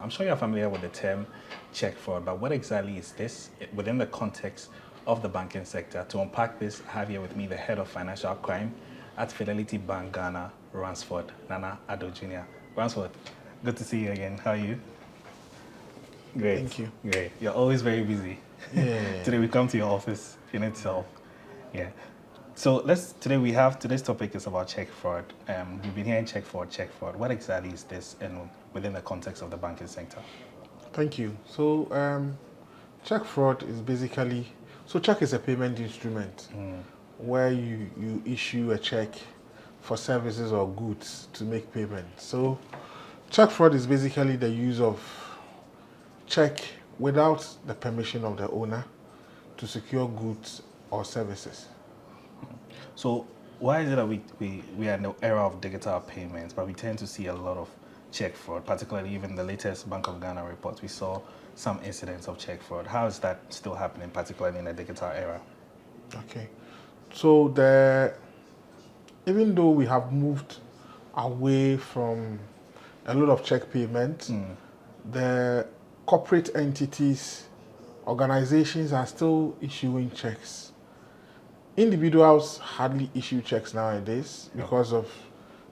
I'm sure you're familiar with the term check fraud, but what exactly is this within the context of the banking sector? To unpack this, I have here with me the head of financial crime at Fidelity Bank Ghana, Ransford, Nana Addo Jr. Ransford, good to see you again. How are you? Great. Thank you. Great. You're always very busy. Yeah. Today we come to your office in itself. Yeah. So today's topic is about check fraud. We've been hearing check fraud. What exactly is this and within the context of the banking sector? Thank you. So check fraud is basically, check is a payment instrument where you issue a check for services or goods to make payment. So check fraud is basically the use of check without the permission of the owner to secure goods or services. So why is it that we are in the era of digital payments, but we tend to see a lot of check fraud, particularly even the latest Bank of Ghana report, we saw some incidents of check fraud. How is that still happening, particularly in the digital era? Okay. So even though we have moved away from a lot of check payments, the corporate entities, organizations are still issuing checks. Individuals hardly issue checks nowadays because of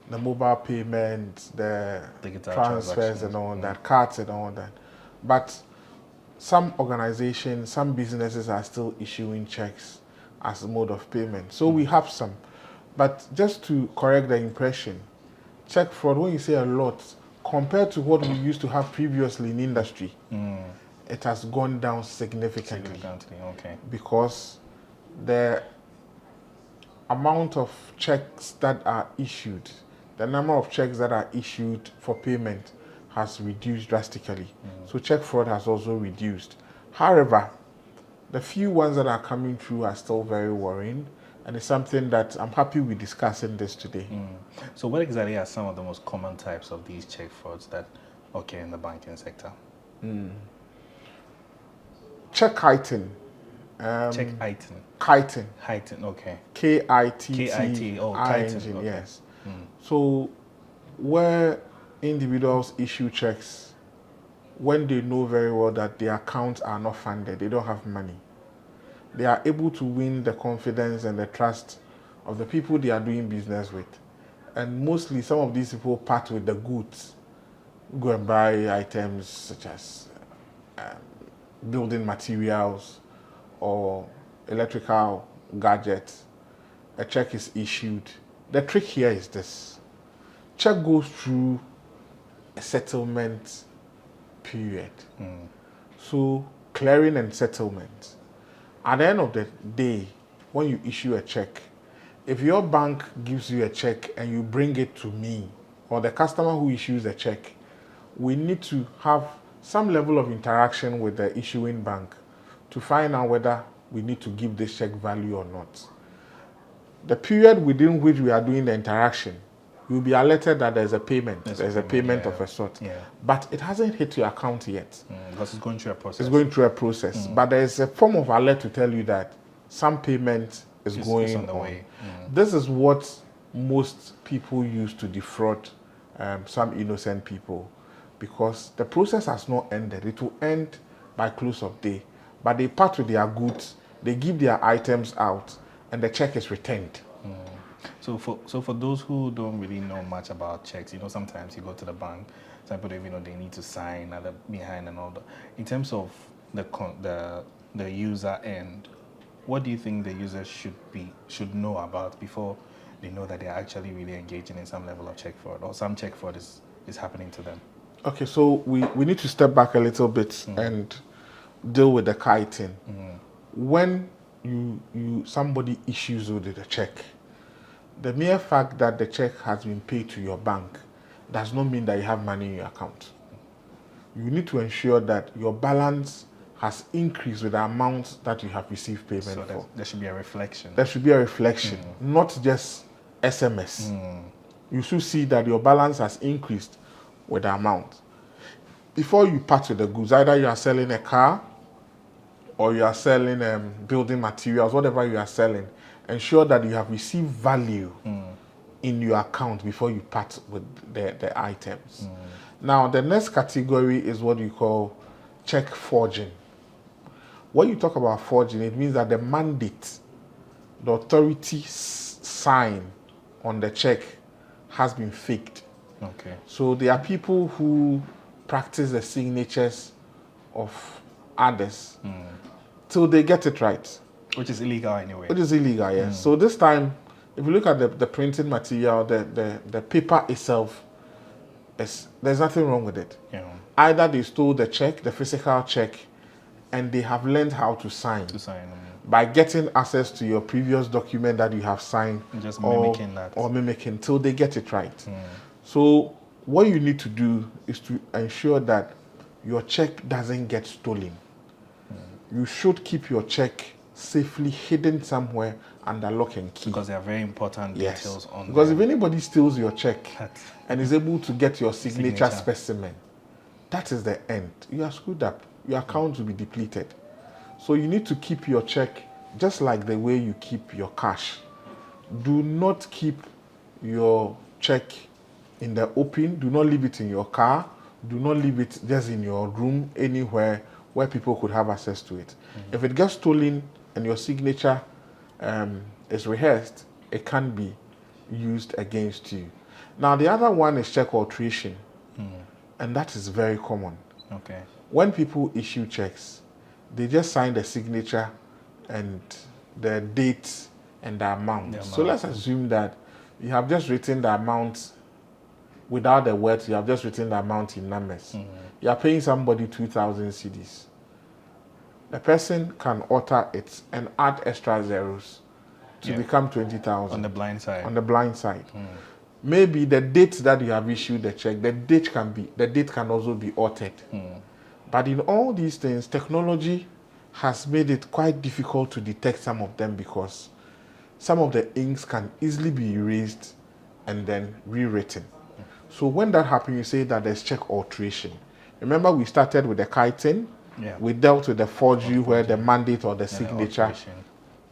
the mobile payments, the Digital transfers and all that, cards and all that. But some organizations, some businesses are still issuing checks as a mode of payment. So we have some. But just to correct the impression, check fraud, when you say a lot, compared to what we used to have previously in industry, it has gone down significantly. Okay. Because the amount of checks that are issued, the number of checks that are issued for payment has reduced drastically. So check fraud has also reduced. However, the few ones that are coming through are still very worrying, and it's something that I'm happy we're discussing this today. So what exactly are some of the most common types of these check frauds that occur in the banking sector? Check kiting. Check item. Kiting. Kiting, okay. K-I-T-T. Oh, kiting, okay. Yes. So where individuals issue checks when they know very well that their accounts are not funded, they don't have money, they are able to win the confidence and the trust of the people they are doing business with. And mostly some of these people part with the goods, go and buy items such as building materials or electrical gadgets. A check is issued. The trick here is this: check goes through a settlement period. So clearing and settlement. At the end of the day, when you issue a check, if your bank gives you a check and you bring it to me or the customer who issues the check, we need to have some level of interaction with the issuing bank to find out whether we need to give this check value or not. The period within which we are doing the interaction, you'll be alerted that there's a payment. There's a payment of a sort. But it hasn't hit your account yet. Because it's going through a process. It's going through a process. But there's a form of alert to tell you that some payment is going on the way. This is what most people use to defraud some innocent people, because the process has not ended. It will end by close of day. But they part with their goods, they give their items out, and the check is returned. So for those who don't really know much about checks, sometimes you go to the bank, some people don't even know they need to sign other behind and all that. In terms of the user end, what do you think the users should know about before they know that they're actually really engaging in some level of check fraud, or some check fraud is happening to them? Okay, so we need to step back a little bit and deal with the kiting. When somebody issues you the check, the mere fact that the check has been paid to your bank does not mean that you have money in your account. You need to ensure that your balance has increased with the amount that you have received payment for. There should be a reflection. There should be a reflection, not just SMS. You should see that your balance has increased with the amount. Before you part with the goods, either you are selling a car or you are selling building materials, whatever you are selling, ensure that you have received value in your account before you part with the items. Now, the next category is what we call check forging. When you talk about forging, it means that the mandate, the authority sign on the check has been faked. Okay. So there are people who practice the signatures of others till they get it right. Which is illegal anyway. Which is illegal, yes. So this time, if you look at the printing material, the paper itself, there's nothing wrong with it. Yeah. Either they stole the check, the physical check, and they have learned how to sign. By getting access to your previous document that you have signed. Just mimicking that. Or mimicking till they get it right. So what you need to do is to ensure that your check doesn't get stolen. You should keep your check safely hidden somewhere under lock and key. Because there are very important details on Because if anybody steals your check and is able to get your signature specimen, that is the end. You are screwed up. Your account will be depleted. So you need to keep your check just like the way you keep your cash. Do not keep your check in the open. Do not leave it in your car. Do not leave it just in your room, anywhere where people could have access to it. If it gets stolen and your signature is rehearsed, it can be used against you. Now, the other one is check alteration. And that is very common. Okay. When people issue checks, they just sign the signature and the date and the amount. So let's assume that you have just written the amount without the words, you have just written the amount in numbers. You are paying somebody 2,000 cedis. The person can alter it and add extra zeros to become 20,000. On the blind side. On the blind side. Maybe the date that you have issued the check, the date can also be altered. But in all these things, technology has made it quite difficult to detect some of them because some of the inks can easily be erased and then rewritten. So when that happens, you say that there's check alteration. Remember, we started with the kiting. We dealt with the forgery where the mandate or the signature.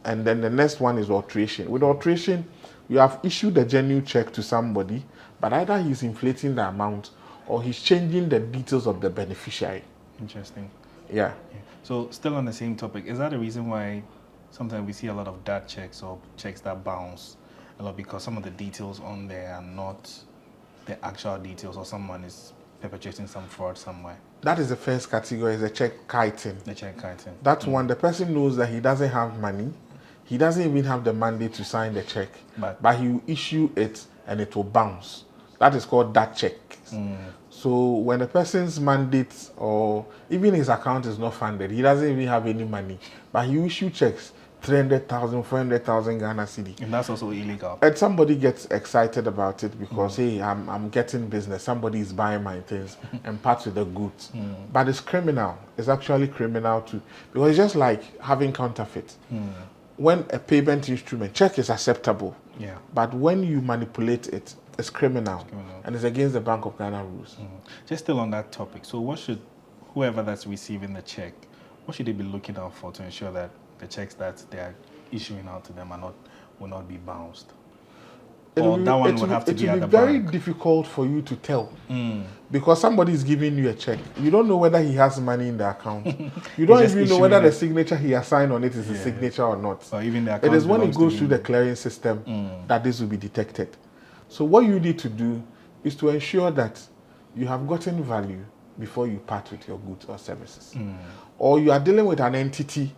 And then the next one is alteration. With alteration, you have issued a genuine check to somebody, but either he's inflating the amount or he's changing the details of the beneficiary. Interesting. Yeah. So still on the same topic, is that the reason why sometimes we see a lot of dad checks or checks that bounce a lot because some of the details on there are not the actual details or someone is perpetrating some fraud somewhere? That is the first category, is the check kiting. The check kiting. That one, the person knows that he doesn't have money. He doesn't even have the mandate to sign the check. But he will issue it and it will bounce. That is called that check. So when a person's mandate or even his account is not funded, he doesn't even have any money, but he issue checks, 300,000, 400,000 Ghana cedi. And that's also illegal. And somebody gets excited about it because, hey, I'm getting business. Somebody is buying my things and part with the goods. But it's criminal. It's actually criminal too. Because it's just like having counterfeit. When a payment instrument, check is acceptable. But when you manipulate it, it's criminal. And it's against the Bank of Ghana rules. Just still on that topic. So what should, whoever that's receiving the check, what should they be looking out for to ensure that the checks that they are issuing out to them will not be bounced? It will be very difficult for you to tell because somebody is giving you a check. You don't know whether he has money in the account. You don't even know whether the signature he has signed on it is a signature or not. Or even the account. It is when it goes through the clearing system that this will be detected. So what you need to do is to ensure that you have gotten value before you part with your goods or services. Or you are dealing with an entity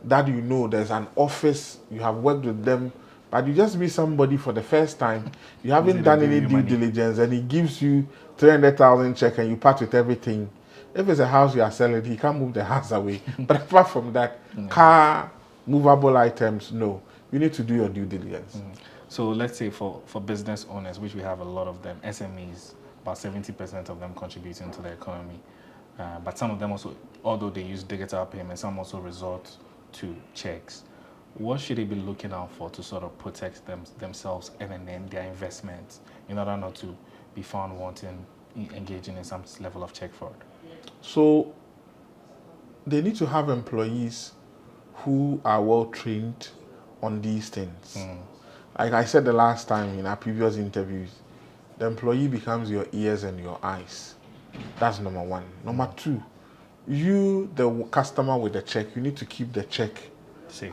that you know there's an office, you have worked with them, but you just meet somebody for the first time, you haven't done any due diligence, and he gives you 300,000 check and you part with everything. If it's a house you are selling, he can't move the house away. But apart from that, car, movable items, no. You need to do your due diligence. So let's say for business owners, which we have a lot of them, SMEs, about 70% of them contributing to the economy. But some of them also, although they use digital payments, some also resort to checks. What should they be looking out for to sort of protect themselves and then their investments in order not to be found wanting, engaging in some level of check fraud? So they need to have employees who are well trained on these things. Like I said the last time in our previous interviews, the employee becomes your ears and your eyes. That's number one. Number two, you, the customer with the check, you need to keep the check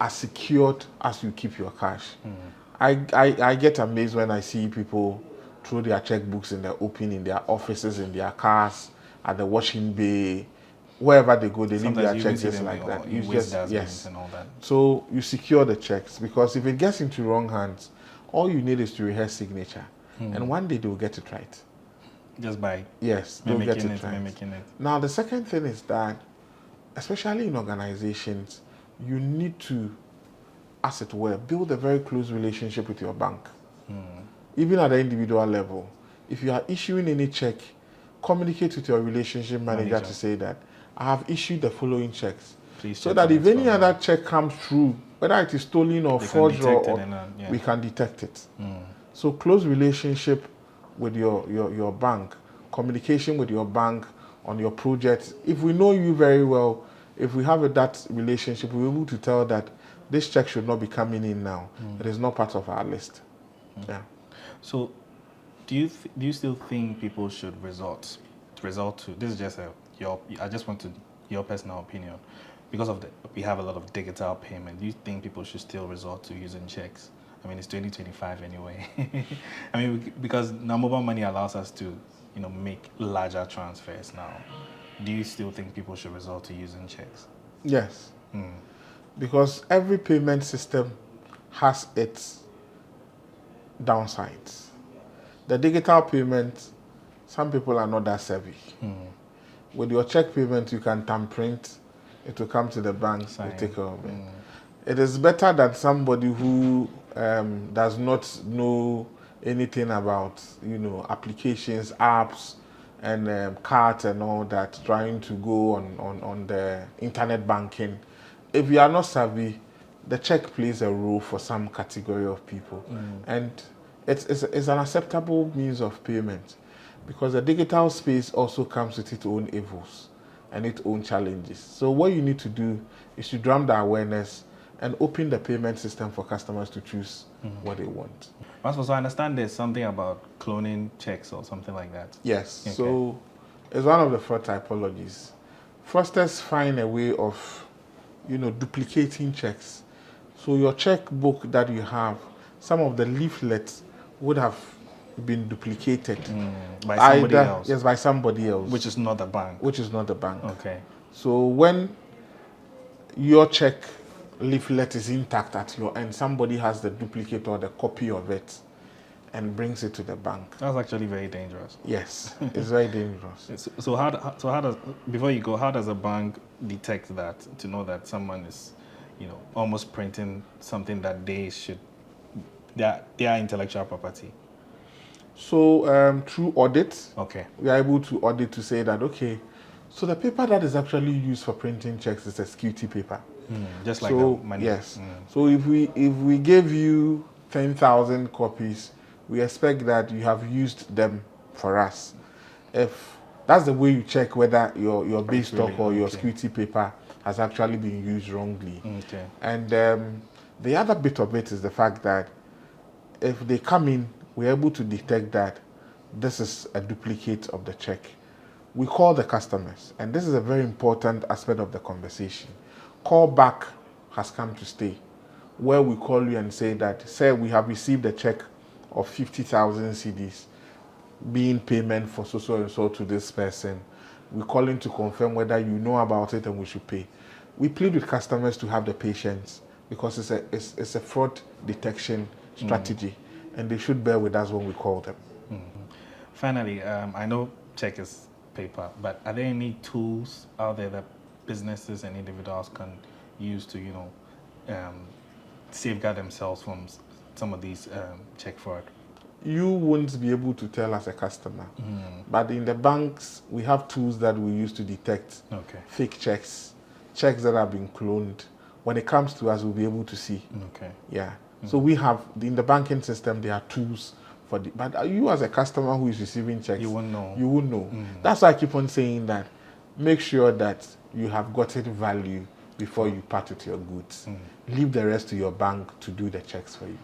as secured as you keep your cash. I get amazed when I see people throw their checkbooks in the open in their offices, in their cars, at the washing bay, wherever they go, they leave their checks just like that. You just, yes. And all that. So you secure the checks, because if it gets into wrong hands, all you need is to rehearse signature, and one day they'll get it right. Just by they'll get it right. Mimicking it. Now the second thing is that, especially in organizations, you need to, as it were, build a very close relationship with your bank. Even at the individual level. If you are issuing any check, communicate with your relationship manager to say that I have issued the following checks. Please, so that if any other check comes through, whether it is stolen or forged, we can detect it. So close relationship with your bank, communication with your bank on your project. If we know you very well, if we have that relationship, we're able to tell that this check should not be coming in now. It is not part of our list. Yeah. So, do you still think people should resort to this? Is just I just want your personal opinion, because of we have a lot of digital payment. Do you think people should still resort to using checks? I mean, it's 2025 anyway. I mean, because now mobile money allows us to, make larger transfers now. Do you still think people should resort to using checks? Yes. Because every payment system has its downsides. The digital payment, some people are not that savvy. With your check payment, you can print, it will come to the bank, you take care of it. It is better that somebody who does not know anything about, applications, apps, and cards and all that, trying to go on the internet banking. If you are not savvy, the check plays a role for some category of people. And it's an acceptable means of payment, because the digital space also comes with its own evils and its own challenges. So what you need to do is to drum the awareness and open the payment system for customers to choose what they want. So I understand there's something about cloning checks or something like that. Yes. Okay. So it's one of the fraud typologies. Fraudsters find a way of, duplicating checks. So your checkbook that you have, some of the leaflets would have been duplicated by somebody else. Yes, by somebody else. Which is not the bank. Okay. So when your check leaflet is intact at your end, somebody has the duplicate or the copy of it and brings it to the bank. That's actually very dangerous. Yes, it's very dangerous. So how does, before you go, how does a bank detect that, to know that someone is, almost printing something that their intellectual property? So through audit, we are able to audit to say that, so the paper that is actually used for printing checks is a security paper. Just like the money. Yes. So if we gave you 10,000 copies, we expect that you have used them for us. If that's the way you check whether your BizTech or your security paper has actually been used wrongly. And the other bit of it is the fact that if they come in, we're able to detect that this is a duplicate of the check. We call the customers, and this is a very important aspect of the conversation. Call back has come to stay, where we call you and say that, sir, we have received a check of 50,000 CDs being payment for so and so to this person. We're calling to confirm whether you know about it and we should pay. We plead with customers to have the patience, because it's a fraud detection strategy, and they should bear with us when we call them. Finally, I know check is paper, but are there any tools out there that businesses and individuals can use to, safeguard themselves from some of these check fraud? You won't be able to tell as a customer, but in the banks, we have tools that we use to detect fake checks that have been cloned. When it comes to us, we'll be able to see. Yeah. So we have, in the banking system, there are tools for but you as a customer who is receiving checks, you won't know. You won't know. That's why I keep on saying that. Make sure that you have gotten value before you part with your goods. Leave the rest to your bank to do the checks for you.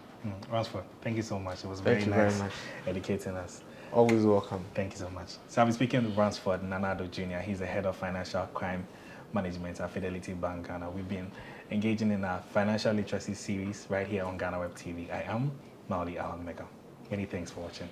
Ransford, thank you so much. It was very nice educating us. Always welcome. Thank you so much. So I'll be speaking with Ransford Nanado Jr. He's the head of financial crime management at Fidelity Bank Ghana. We've been engaging in a financial literacy series right here on GhanaWeb TV. I am Mauli Ahmed Mega. Many thanks for watching.